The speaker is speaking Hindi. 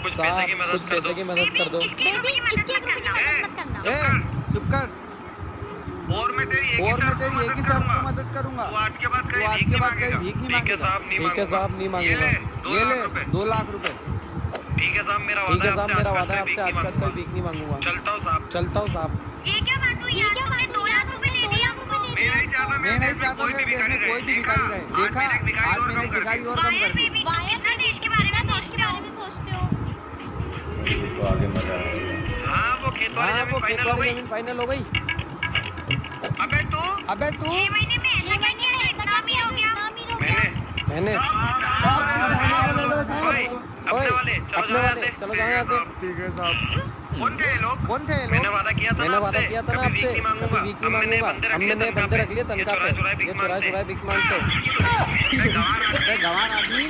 कुछ पैसे की मदद कर दो। बेबी इसकी 1 रुपए की मदद मत करना। चुप कर। और मैं तेरी एक ही शर्त पे मदद करूंगा। तू आज के बाद तू आज के बाद कहीं भीख नहीं ठीक है मांगेगा। साहब, नहीं ठीक है साहब, नहीं मांगेगा। ये ले 2 लाख रुपए। ठीक है साहब, मेरा ठीक है साहब, मेरा वादा वादा है है आपसे आज का कोई भीख नहीं मांगूंगा। चलता हूँ साहब। चलता हूँ साहब। ये क्या बात हुई यार, तुमने 2 लाख रुपए ले दिया हमको। मैं नहीं चाहता मैं नहीं चाहता कोई भी भिखारी रहे। कोई भी भिखारी रहे। देखा आज मैंने एक भिखारी और कम कर दी। वायर देश के बारे में सोचते हो। तो आगे मजा आएगा। हाँ, वो खेत वाली हाँ, वो जमीन खेत फाइनल हो वाली गई। जमीन फाइनल हो गई। अबे तू 6 महीने में इतना भी हो गया। मैंने ओए, अपने वाले अपने वाले चलो जाओ यहाँ से। ठीक है साहब। कौन थे ये लोग? मैंने मैंने वादा किया था ना वादा किया था ना कभी आपसे भीख नहीं कभी मांगूंगा। भीख नहीं मांगूंगा। हमने बंदे रख लिए तनख्वाह पे। ये चुराए चुराए भीख मांगते। मैं गंवार गंवार आदमी